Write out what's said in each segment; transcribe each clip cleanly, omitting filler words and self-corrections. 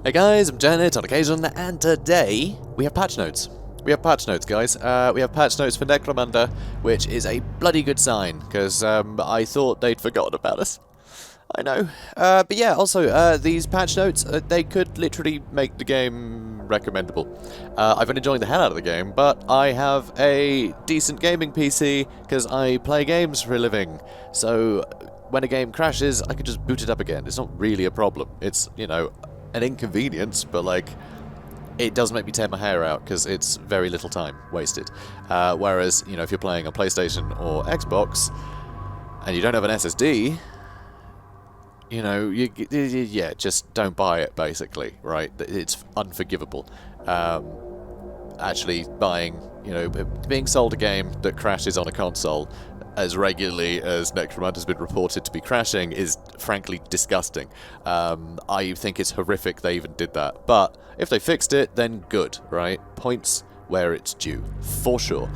Hey guys, I'm Janet on occasion, and today we have patch notes. We have patch notes, guys. We have patch notes for Necromunda, which is a bloody good sign, because I thought they'd forgotten about us. I know. But yeah, also, these patch notes, they could literally make the game recommendable. I've been enjoying the hell out of the game, but I have a decent gaming PC, because I play games for a living. So when a game crashes, I can just boot it up again. It's not really a problem. It's, you know, an inconvenience, but like, it does make me tear my hair out because it's very little time wasted. Whereas, you know, if you're playing on PlayStation or Xbox and you don't have an SSD, you know, yeah, just don't buy it, basically, right? It's unforgivable. Actually buying, you know, being sold a game that crashes on a console as regularly as Necromunda has been reported to be crashing is frankly disgusting. I think it's horrific they even did that. But if they fixed it, then good, right? Points where it's due, for sure.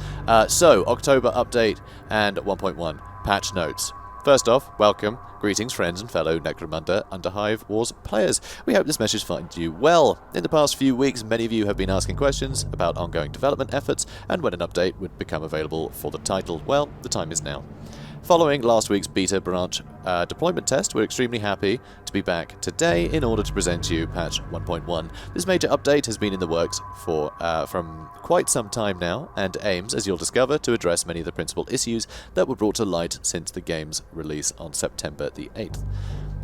So, October update and 1.1 patch notes. First off, welcome. Greetings, friends and fellow Necromunda Underhive Wars players. We hope this message finds you well. In the past few weeks, many of you have been asking questions about ongoing development efforts and when an update would become available for the title. Well, the time is now. Following last week's beta branch deployment test, we're extremely happy to be back today in order to present you patch 1.1. This major update has been in the works for from quite some time now, and aims, as you'll discover, to address many of the principal issues that were brought to light since the game's release on September the 8th.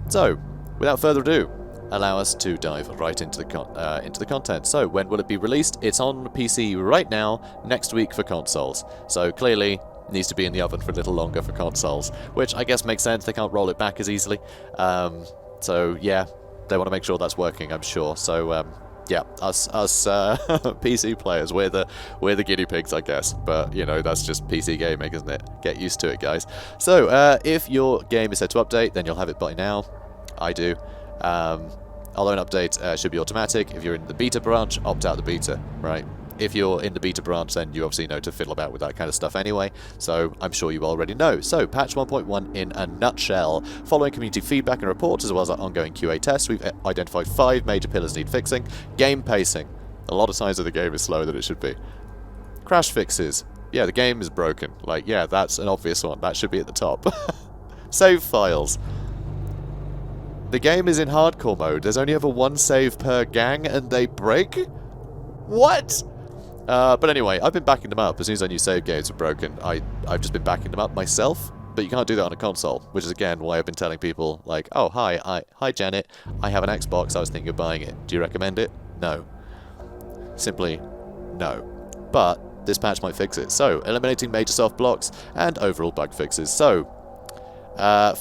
So, without further ado, allow us to dive right into the content. So, when will it be released? It's on PC right now, next week for consoles. So, clearly needs to be in the oven for a little longer for consoles, which I guess makes sense. They can't roll it back as easily. So yeah, they want to make sure that's working, I'm sure. So yeah, us PC players, we're the guinea pigs, I guess. But you know, that's just PC gaming, isn't it? Get used to it, guys. So if your game is set to update, then you'll have it by now. I do. Although an update should be automatic. If you're in the beta branch, opt out the beta, right? If you're in the beta branch, then you obviously know to fiddle about with that kind of stuff anyway, so I'm sure you already know. So, patch 1.1 in a nutshell. Following community feedback and reports, as well as our ongoing QA tests, we've identified 5 major pillars need fixing. Game pacing. A lot of times the game is slower than it should be. Crash fixes. Yeah, the game is broken. Like, yeah, that's an obvious one. That should be at the top. Save files. The game is in hardcore mode. There's only ever one save per gang, and they break? What? But anyway, I've been backing them up. As soon as I knew save games were broken, I've just been backing them up myself. But you can't do that on a console, which is again why I've been telling people, like, oh, hi Janet, I have an Xbox, I was thinking of buying it. Do you recommend it? No. Simply, no. But this patch might fix it. So, eliminating major soft blocks and overall bug fixes. So,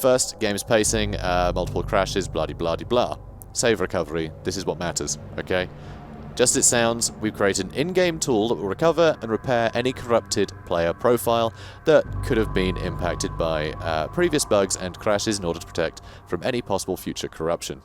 first, game's pacing, multiple crashes, blah-de-blah-de-blah. Save recovery, this is what matters, okay? Just as it sounds, we've created an in-game tool that will recover and repair any corrupted player profile that could have been impacted by previous bugs and crashes in order to protect from any possible future corruption.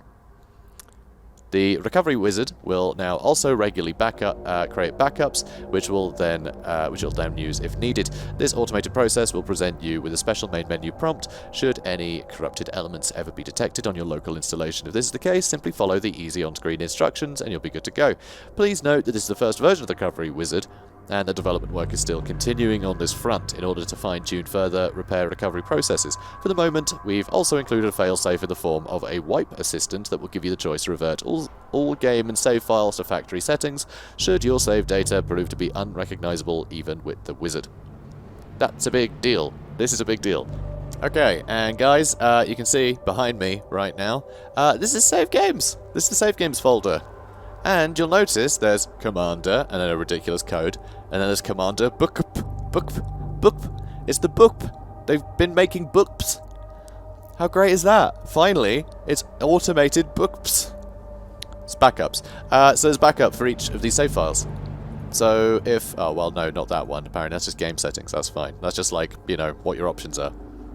The recovery wizard will now also regularly create backups, which will then use if needed. This automated process will present you with a special main menu prompt should any corrupted elements ever be detected on your local installation. If this is the case, simply follow the easy on-screen instructions and you'll be good to go. Please note that this is the first version of the recovery wizard, and the development work is still continuing on this front in order to fine-tune further repair recovery processes. For the moment, we've also included a failsafe in the form of a wipe assistant that will give you the choice to revert all game and save files to factory settings should your save data prove to be unrecognizable even with the wizard. That's a big deal. This is a big deal. Okay, and guys, you can see behind me right now, this is Save Games. This is the Save Games folder. And you'll notice there's Commander, and then a ridiculous code, and then there's Commander book. It's the book. They've been making books. How great is that? Finally, it's automated books. It's backups. So there's backup for each of these save files. So if, oh well, no, not that one. Apparently that's just game settings. That's fine. That's just like, you know, what your options are,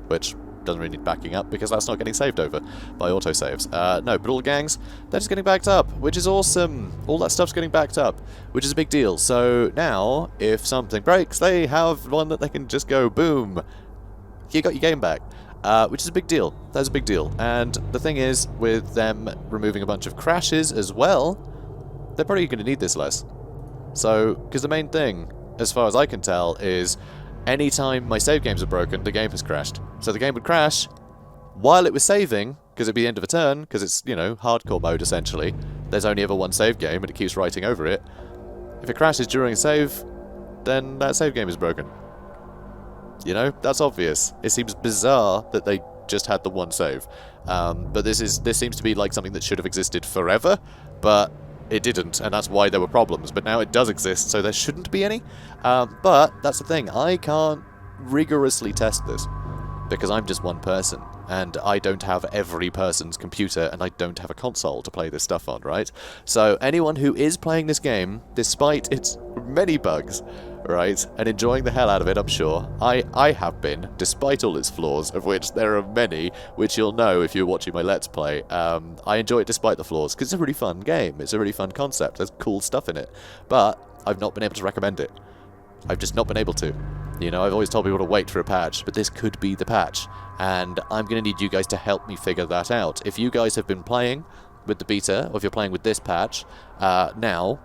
which doesn't really need backing up because that's not getting saved over by autosaves. No, but all gangs, they're just getting backed up, which is awesome. All that stuff's getting backed up, which is a big deal. So now, if something breaks, they have one that they can just go, boom, you got your game back. which is a big deal. That's a big deal. And the thing is, with them removing a bunch of crashes as well, they're probably going to need this less. So, because the main thing, as far as I can tell, is anytime my save games are broken, the game has crashed. So the game would crash while it was saving, because it'd be the end of a turn, because it's, you know, hardcore mode essentially. There's only ever one save game, and it keeps writing over it. If it crashes during a save, then that save game is broken. You know, that's obvious. It seems bizarre that they just had the one save. But this seems to be like something that should have existed forever, but it didn't, and that's why there were problems. But now it does exist, so there shouldn't be any. But that's the thing, I can't rigorously test this, because I'm just one person, and I don't have every person's computer, and I don't have a console to play this stuff on, right? So anyone who is playing this game, despite its many bugs, right, and enjoying the hell out of it, I'm sure, I have been, despite all its flaws, of which there are many, which you'll know if you're watching my Let's Play. I enjoy it despite the flaws, because it's a really fun game, it's a really fun concept, there's cool stuff in it, but I've not been able to recommend it. I've just not been able to. You know, I've always told people to wait for a patch, but this could be the patch, and I'm going to need you guys to help me figure that out. If you guys have been playing with the beta, or if you're playing with this patch, now,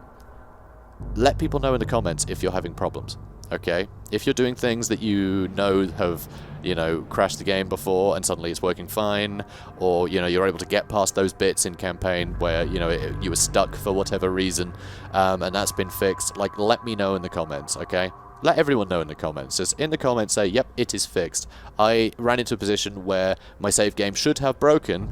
let people know in the comments if you're having problems, okay? If you're doing things that you know have, you know, crashed the game before and suddenly it's working fine, or, you know, you're able to get past those bits in campaign where, you know, you were stuck for whatever reason, and that's been fixed, like, let me know in the comments, okay? Let everyone know in the comments. Just in the comments say, yep, it is fixed. I ran into a position where my save game should have broken,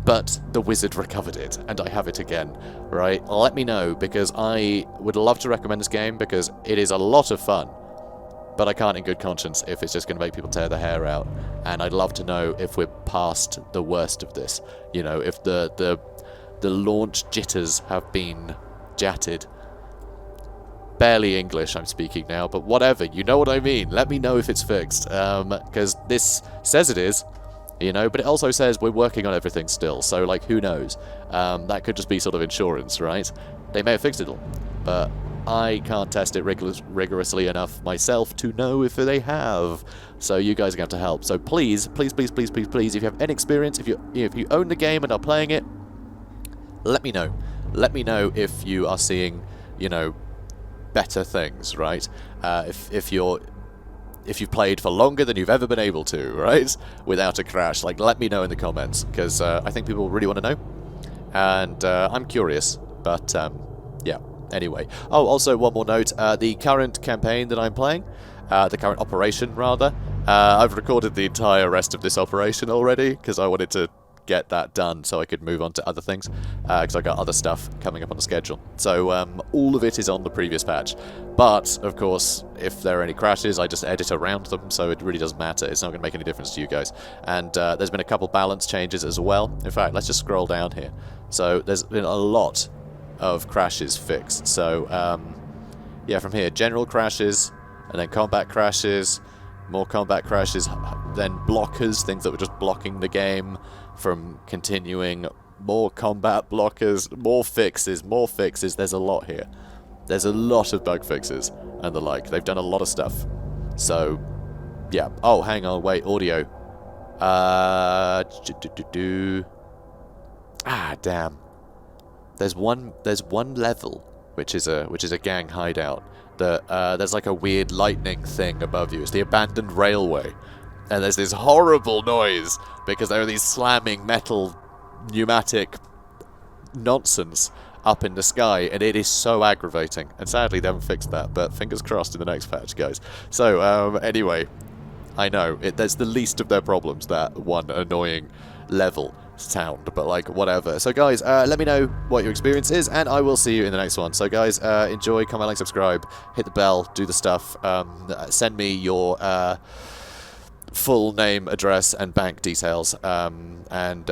but the wizard recovered it, and I have it again, right? Let me know, because I would love to recommend this game, because it is a lot of fun, but I can't in good conscience if it's just going to make people tear their hair out, and I'd love to know if we're past the worst of this, you know, if the launch jitters have been jatted. Barely English I'm speaking now, but whatever, you know what I mean. Let me know if it's fixed, because this says it is, you know, but it also says we're working on everything still, so, like, who knows? That could just be sort of insurance, right? They may have fixed it all, but I can't test it rigorously enough myself to know if they have, so you guys are going to have to help. So please, please, please, please, please, please, if you have any experience, if you own the game and are playing it, let me know. Let me know if you are seeing, you know, better things, right? If you've played for longer than you've ever been able to, right? Without a crash, like, let me know in the comments, because I think people really want to know, and I'm curious, but yeah, anyway. Oh, also, one more note, the current campaign that I'm playing, the current operation, rather, I've recorded the entire rest of this operation already, because I wanted to get that done so I could move on to other things, because I got other stuff coming up on the schedule. So all of it is on the previous patch, but of course if there are any crashes I just edit around them, so it really doesn't matter. It's not going to make any difference to you guys. And there's been a couple balance changes as well. In fact, let's just scroll down here. So there's been a lot of crashes fixed. So yeah, from here, general crashes, and then combat crashes, more combat crashes, then blockers, things that were just blocking the game from continuing, more combat blockers, more fixes, more fixes. There's a lot here. There's a lot of bug fixes and the like. They've done a lot of stuff. So, yeah. Oh, hang on, wait, audio. Damn. There's one level which is a gang hideout. There's like a weird lightning thing above you. It's the abandoned railway. And there's this horrible noise because there are these slamming metal pneumatic nonsense up in the sky, and it is so aggravating. And sadly they haven't fixed that, but fingers crossed in the next patch, guys. So anyway, I know there's the least of their problems, that one annoying level sound, but like whatever. So guys, let me know what your experience is, and I will see you in the next one. So guys, enjoy, comment, like, subscribe, hit the bell, do the stuff, send me your full name, address, and bank details, and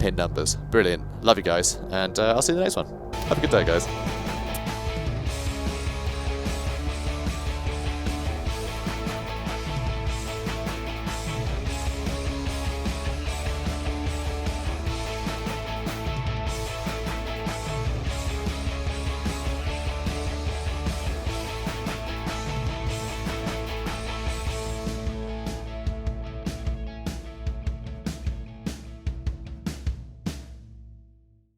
PIN numbers. Brilliant. Love you guys, and I'll see you in the next one. Have a good day, guys.